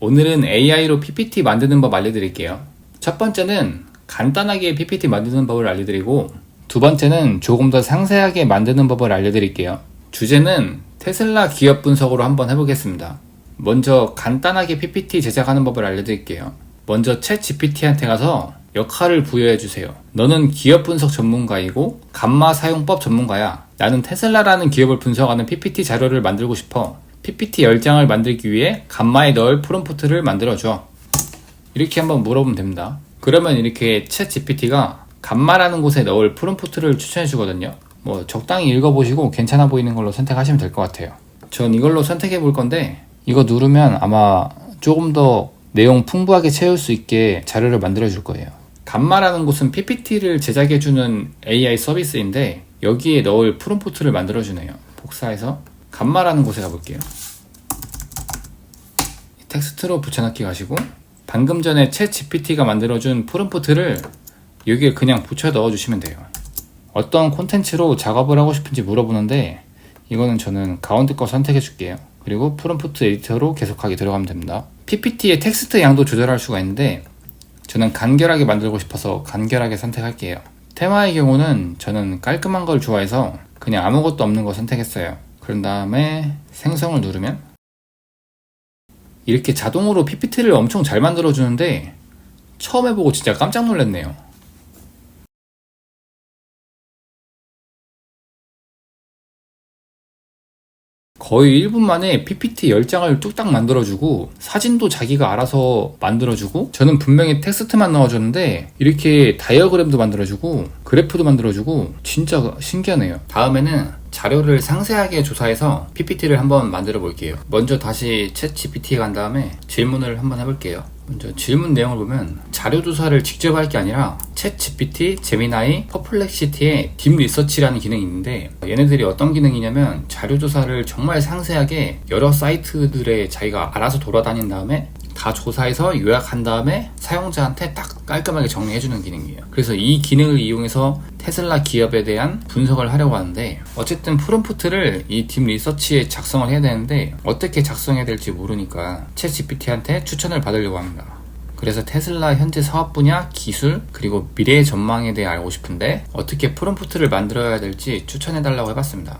오늘은 AI로 PPT 만드는 법 알려드릴게요. 첫 번째는 간단하게 PPT 만드는 법을 알려드리고, 두 번째는 조금 더 상세하게 만드는 법을 알려드릴게요. 주제는 테슬라 기업 분석으로 한번 해보겠습니다. 먼저 간단하게 PPT 제작하는 법을 알려드릴게요. 먼저 챗 GPT한테 가서 역할을 부여해주세요. 너는 기업 분석 전문가이고 감마 사용법 전문가야. 나는 테슬라라는 기업을 분석하는 PPT 자료를 만들고 싶어. PPT 10장을 만들기 위해 감마에 넣을 프롬프트를 만들어줘. 이렇게 한번 물어보면 됩니다. 그러면 이렇게 챗 GPT가 감마라는 곳에 넣을 프롬프트를 추천해 주거든요. 적당히 읽어보시고 괜찮아 보이는 걸로 선택하시면 될 것 같아요. 전 이걸로 선택해 볼 건데, 이거 누르면 아마 조금 더 내용 풍부하게 채울 수 있게 자료를 만들어 줄 거예요. 감마라는 곳은 PPT를 제작해 주는 AI 서비스인데, 여기에 넣을 프롬프트를 만들어 주네요. 복사해서 감마라는 곳에 가볼게요. 텍스트로 붙여넣기 가시고, 방금 전에 챗 GPT가 만들어준 프롬프트를 여기에 그냥 붙여 넣어주시면 돼요. 어떤 콘텐츠로 작업을 하고 싶은지 물어보는데, 이거는 저는 가운데 거 선택해 줄게요. 그리고 프롬프트 에디터로 계속하게 들어가면 됩니다. PPT의 텍스트 양도 조절할 수가 있는데, 저는 간결하게 만들고 싶어서 간결하게 선택할게요. 테마의 경우는 저는 깔끔한 걸 좋아해서 그냥 아무것도 없는 거 선택했어요. 그런 다음에 생성을 누르면 이렇게 자동으로 PPT를 엄청 잘 만들어주는데, 처음 해보고 진짜 깜짝 놀랐네요. 거의 1분 만에 PPT 10장을 뚝딱 만들어주고, 사진도 자기가 알아서 만들어주고, 저는 분명히 텍스트만 넣어줬는데 이렇게 다이어그램도 만들어주고 그래프도 만들어주고 진짜 신기하네요. 다음에는 자료를 상세하게 조사해서 PPT를 한번 만들어 볼게요. 먼저 다시 챗 GPT에 간 다음에 질문을 한번 해볼게요. 먼저 질문 내용을 보면, 자료 조사를 직접 할 게 아니라 챗 GPT, 제미나이, 퍼플렉시티의 딥 리서치라는 기능이 있는데, 얘네들이 어떤 기능이냐면 자료 조사를 정말 상세하게 여러 사이트들에 자기가 알아서 돌아다닌 다음에 다 조사해서 요약한 다음에 사용자한테 딱 깔끔하게 정리해주는 기능이에요. 그래서 이 기능을 이용해서 테슬라 기업에 대한 분석을 하려고 하는데, 어쨌든 프롬프트를 이 딥 리서치에 작성을 해야 되는데 어떻게 작성해야 될지 모르니까 챗 GPT한테 추천을 받으려고 합니다. 그래서 테슬라 현재 사업 분야, 기술, 그리고 미래의 전망에 대해 알고 싶은데 어떻게 프롬프트를 만들어야 될지 추천해달라고 해봤습니다.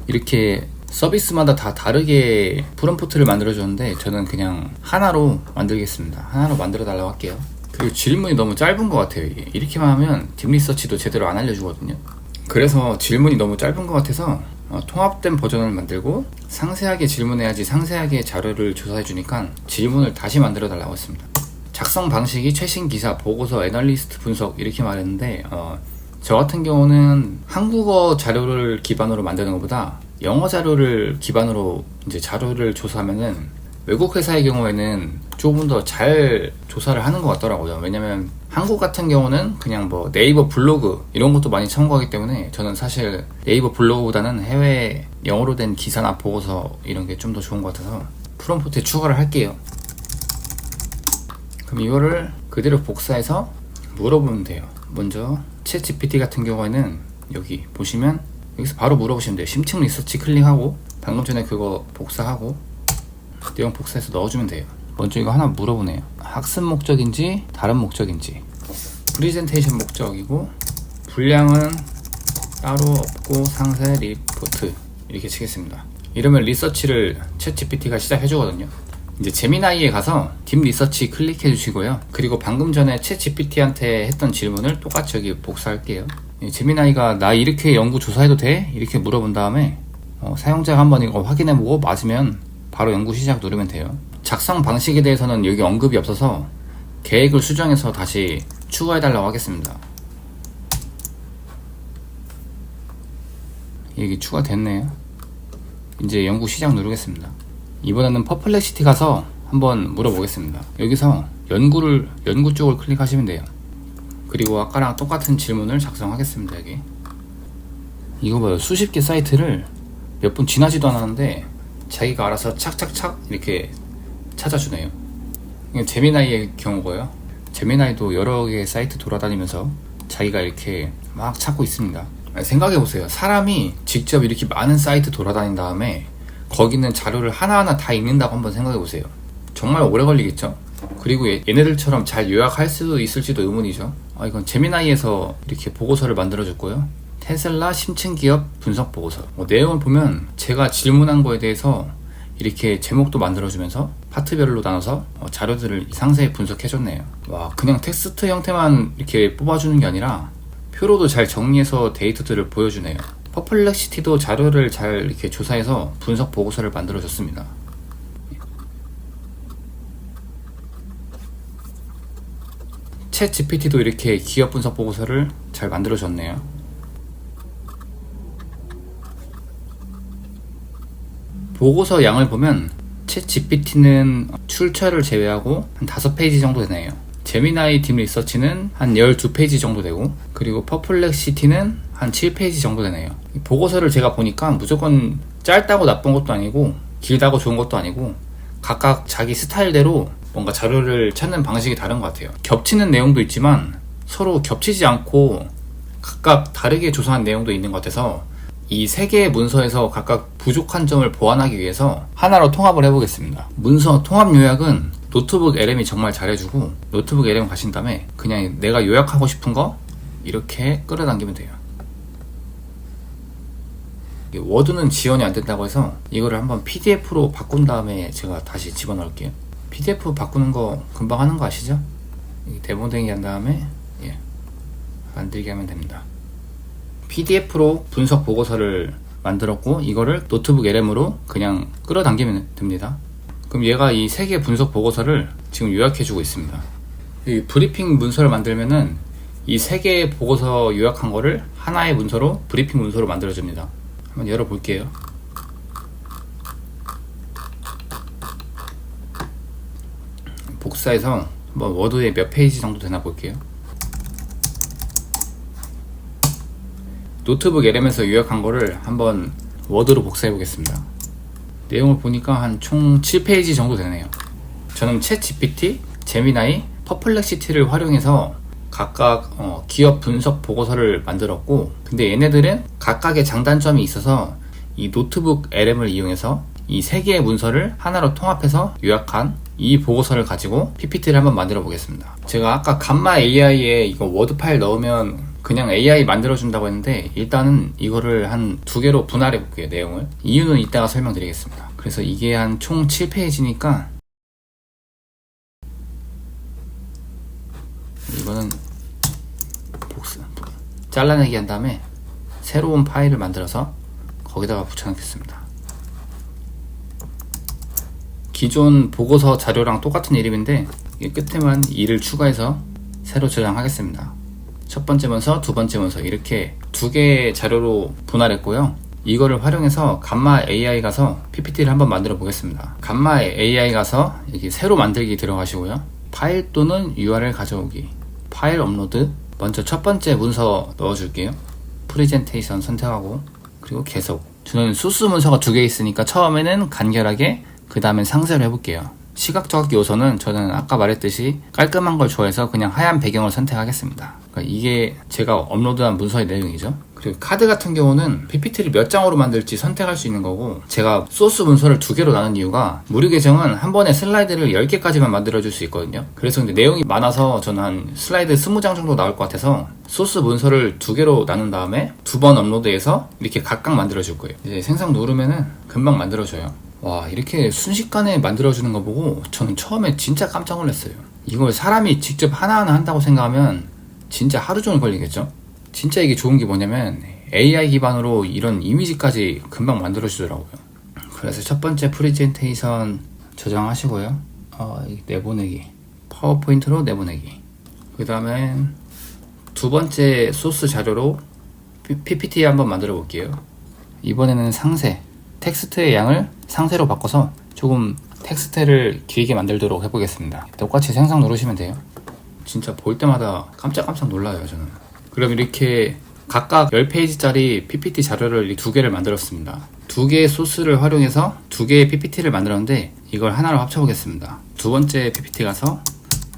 이렇게 서비스마다 다 다르게 프롬프트를 만들어줬는데, 저는 그냥 하나로 만들겠습니다. 하나로 만들어 달라고 할게요. 그리고 질문이 너무 짧은 것 같아요. 이렇게만 하면 딥 리서치도 제대로 안 알려주거든요. 그래서 질문이 너무 짧은 것 같아서 통합된 버전을 만들고, 상세하게 질문해야지 상세하게 자료를 조사해 주니까 질문을 다시 만들어 달라고 했습니다. 작성 방식이 최신 기사, 보고서, 애널리스트 분석 이렇게 말했는데, 저 같은 경우는 한국어 자료를 기반으로 만드는 것보다 영어 자료를 기반으로 이제 자료를 조사하면은, 외국 회사의 경우에는 조금 더 잘 조사를 하는 것 같더라고요. 왜냐면 한국 같은 경우는 그냥 네이버 블로그 이런 것도 많이 참고하기 때문에, 저는 사실 네이버 블로그보다는 해외 영어로 된 기사나 보고서 이런 게 좀 더 좋은 것 같아서 프롬프트에 추가를 할게요. 그럼 이거를 그대로 복사해서 물어보면 돼요. 먼저 챗 GPT 같은 경우에는 여기 보시면 여기서 바로 물어보시면 돼요. 심층 리서치 클릭하고 방금 전에 그거 복사하고 내용 복사해서 넣어주면 돼요. 먼저 이거 하나 물어보네요. 학습 목적인지 다른 목적인지. 프리젠테이션 목적이고, 분량은 따로 없고 상세 리포트 이렇게 치겠습니다. 이러면 리서치를 챗 GPT가 시작해 주거든요. 이제 제미나이에 가서 딥 리서치 클릭해 주시고요. 그리고 방금 전에 챗 GPT한테 했던 질문을 똑같이 여기 복사할게요. 제미나이가 나 이렇게 연구 조사해도 돼? 이렇게 물어본 다음에 사용자가 한번 이거 확인해보고 맞으면 바로 연구 시작 누르면 돼요. 작성 방식에 대해서는 여기 언급이 없어서 계획을 수정해서 다시 추가해달라고 하겠습니다. 여기 추가됐네요. 이제 연구 시작 누르겠습니다. 이번에는 퍼플렉시티 가서 한번 물어보겠습니다. 여기서 연구 쪽을 클릭하시면 돼요. 그리고 아까랑 똑같은 질문을 작성하겠습니다. 여기 이거 봐요. 수십 개 사이트를 몇 분 지나지도 않았는데 자기가 알아서 착착착 이렇게 찾아주네요. 이건 제미나이의 경우고요. 제미나이도 여러 개의 사이트 돌아다니면서 자기가 이렇게 막 찾고 있습니다. 생각해보세요. 사람이 직접 이렇게 많은 사이트 돌아다닌 다음에 거기는 자료를 하나하나 다 읽는다고 한번 생각해보세요. 정말 오래 걸리겠죠. 그리고 얘네들처럼 잘 요약할 수 있을지도 의문이죠. 이건 제미나이에서 이렇게 보고서를 만들어줬고요. 테슬라 심층기업 분석 보고서. 내용을 보면 제가 질문한 거에 대해서 이렇게 제목도 만들어주면서 파트별로 나눠서 자료들을 상세히 분석해줬네요. 와, 그냥 텍스트 형태만 이렇게 뽑아주는 게 아니라 표로도 잘 정리해서 데이터들을 보여주네요. 퍼플렉시티도 자료를 잘 이렇게 조사해서 분석 보고서를 만들어줬습니다. 챗 GPT도 이렇게 기업 분석 보고서를 잘 만들어줬네요. 보고서 양을 보면 챗 GPT는 출처를 제외하고 한 5페이지 정도 되네요. 제미나이 딥 리서치는 한 12페이지 정도 되고, 그리고 퍼플렉시티는 한 7페이지 정도 되네요. 이 보고서를 제가 보니까 무조건 짧다고 나쁜 것도 아니고 길다고 좋은 것도 아니고 각각 자기 스타일대로 뭔가 자료를 찾는 방식이 다른 것 같아요. 겹치는 내용도 있지만 서로 겹치지 않고 각각 다르게 조사한 내용도 있는 것 같아서 이 세 개의 문서에서 각각 부족한 점을 보완하기 위해서 하나로 통합을 해보겠습니다. 문서 통합 요약은 노트북 LM이 정말 잘해주고, 노트북 LM 가신 다음에 그냥 내가 요약하고 싶은 거 이렇게 끌어당기면 돼요. 워드는 지원이 안 된다고 해서 이거를 한번 PDF로 바꾼 다음에 제가 다시 집어넣을게요. PDF 바꾸는 거 금방 하는 거 아시죠? 대본대기 한 다음에 만들게 하면 됩니다. PDF로 분석 보고서를 만들었고, 이거를 노트북 LM으로 그냥 끌어당기면 됩니다. 그럼 얘가 이 세 개 분석 보고서를 지금 요약해주고 있습니다. 이 브리핑 문서를 만들면은 이 세 개의 보고서 요약한 거를 하나의 문서로, 브리핑 문서로 만들어줍니다. 한번 열어볼게요. 복사해서 한번 워드에 몇 페이지 정도 되나 볼게요. 노트북 LM에서 요약한 거를 한번 워드로 복사해 보겠습니다. 내용을 보니까 한 총 7페이지 정도 되네요. 저는 챗 GPT, 제미나이, 퍼플렉시티를 활용해서 각각 기업 분석 보고서를 만들었고, 근데 얘네들은 각각의 장단점이 있어서 이 노트북 LM을 이용해서 이 세 개의 문서를 하나로 통합해서 요약한 이 보고서를 가지고 PPT를 한번 만들어 보겠습니다. 제가 아까 감마 AI에 이거 워드 파일 넣으면 그냥 AI 만들어준다고 했는데, 일단은 이거를 한 2개로 분할해 볼게요, 내용을. 이유는 이따가 설명드리겠습니다. 그래서 이게 한 총 7페이지니까 이거는 잘라내기 한 다음에 새로운 파일을 만들어서 거기다가 붙여넣겠습니다. 기존 보고서 자료랑 똑같은 이름인데 이 끝에만 2를 추가해서 새로 저장하겠습니다. 첫 번째 문서, 두 번째 문서 이렇게 2개의 자료로 분할했고요. 이거를 활용해서 감마 AI 가서 PPT를 한번 만들어 보겠습니다. 감마 AI 가서 여기 새로 만들기 들어가시고요. 파일 또는 URL 가져오기, 파일 업로드. 먼저 첫 번째 문서 넣어줄게요. 프레젠테이션 선택하고, 그리고 계속. 저는 소스 문서가 2개 있으니까 처음에는 간결하게, 그 다음엔 상세로 해볼게요. 시각적 요소는 저는 아까 말했듯이 깔끔한 걸 좋아해서 그냥 하얀 배경을 선택하겠습니다. 그러니까 이게 제가 업로드한 문서의 내용이죠. 그리고 카드 같은 경우는 PPT를 몇 장으로 만들지 선택할 수 있는 거고, 제가 소스 문서를 2개로 나눈 이유가 무료 계정은 한 번에 슬라이드를 10개까지만 만들어줄 수 있거든요. 그래서 근데 내용이 많아서 저는 한 슬라이드 20장 정도 나올 것 같아서 소스 문서를 2개로 나눈 다음에 2번 업로드해서 이렇게 각각 만들어줄 거예요. 이제 생성 누르면은 금방 만들어줘요. 와, 이렇게 순식간에 만들어주는 거 보고 저는 처음에 진짜 깜짝 놀랐어요. 이걸 사람이 직접 하나하나 한다고 생각하면 진짜 하루 종일 걸리겠죠? 진짜 이게 좋은 게 뭐냐면 AI 기반으로 이런 이미지까지 금방 만들어주더라고요. 그래서 첫 번째 프레젠테이션 저장하시고요. 내보내기, 파워포인트로 내보내기. 그 다음에 두 번째 소스 자료로 PPT 한번 만들어 볼게요. 이번에는 상세, 텍스트의 양을 상세로 바꿔서 조금 텍스트를 길게 만들도록 해보겠습니다. 똑같이 생성 누르시면 돼요. 진짜 볼 때마다 깜짝깜짝 놀라요, 저는. 그럼 이렇게 각각 10페이지짜리 PPT 자료를 2개를 만들었습니다. 2개의 소스를 활용해서 2개의 PPT를 만들었는데 이걸 하나로 합쳐보겠습니다. 두 번째 PPT 가서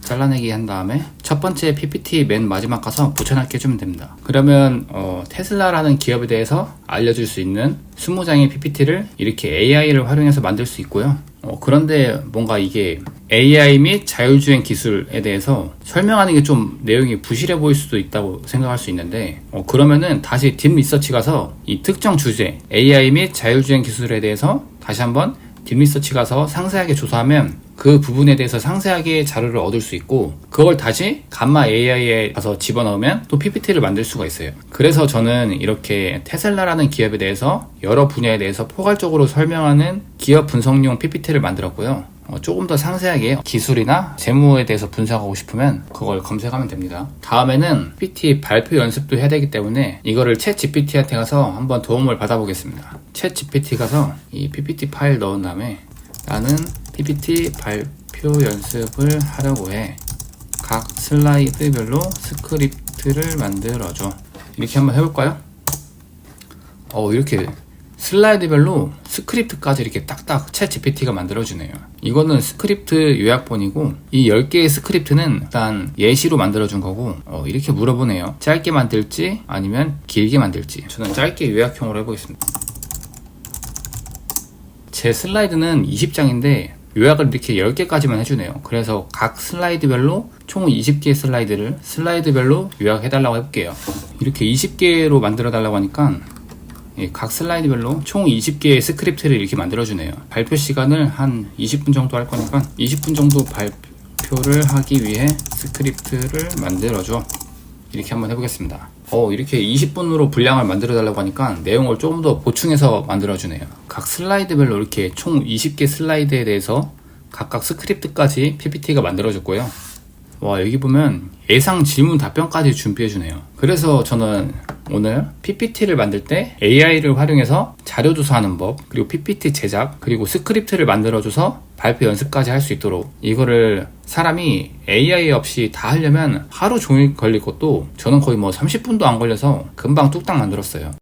잘라내기 한 다음에 첫 번째 PPT 맨 마지막 가서 붙여넣기 해주면 됩니다. 그러면 테슬라라는 기업에 대해서 알려줄 수 있는 20장의 PPT를 이렇게 AI를 활용해서 만들 수 있고요. 그런데 뭔가 이게 AI 및 자율주행 기술에 대해서 설명하는 게 좀 내용이 부실해 보일 수도 있다고 생각할 수 있는데 그러면은 다시 딥 리서치 가서 이 특정 주제 AI 및 자율주행 기술에 대해서 다시 한번 딥 리서치 가서 상세하게 조사하면 그 부분에 대해서 상세하게 자료를 얻을 수 있고 그걸 다시 감마 AI에 가서 집어넣으면 또 PPT를 만들 수가 있어요. 그래서 저는 이렇게 테슬라라는 기업에 대해서 여러 분야에 대해서 포괄적으로 설명하는 기업 분석용 PPT를 만들었고요. 조금 더 상세하게 기술이나 재무에 대해서 분석하고 싶으면 그걸 검색하면 됩니다. 다음에는 PPT 발표 연습도 해야 되기 때문에 이거를 챗 GPT한테 가서 한번 도움을 받아보겠습니다. 챗 GPT 가서 이 PPT 파일 넣은 다음에 나는 PPT 발표 연습을 하려고 해. 각 슬라이드별로 스크립트를 만들어줘. 이렇게 한번 해볼까요? 이렇게 슬라이드별로 스크립트까지 이렇게 딱딱 챗 GPT가 만들어주네요. 이거는 스크립트 요약본이고 이 10개의 스크립트는 일단 예시로 만들어준 거고 이렇게 물어보네요. 짧게 만들지 아니면 길게 만들지. 저는 짧게 요약형으로 해보겠습니다. 제 슬라이드는 20장인데 요약을 이렇게 10개까지만 해주네요. 그래서 각 슬라이드별로 총 20개의 슬라이드를 슬라이드별로 요약해달라고 해볼게요. 이렇게 20개로 만들어달라고 하니까 각 슬라이드별로 총 20개의 스크립트를 이렇게 만들어주네요. 발표 시간을 한 20분 정도 할 거니까 20분 정도 발표를 하기 위해 스크립트를 만들어줘. 이렇게 한번 해보겠습니다. 이렇게 20분으로 분량을 만들어 달라고 하니까 내용을 조금 더 보충해서 만들어주네요. 각 슬라이드별로 이렇게 총 20개 슬라이드에 대해서 각각 스크립트까지 PPT가 만들어졌고요. 여기 보면 예상 질문 답변까지 준비해주네요. 그래서 저는 오늘 PPT를 만들 때 AI를 활용해서 자료 조사하는 법, 그리고 PPT 제작, 그리고 스크립트를 만들어줘서 발표 연습까지 할 수 있도록 이거를 사람이 AI 없이 다 하려면 하루 종일 걸릴 것도 저는 거의 30분도 안 걸려서 금방 뚝딱 만들었어요.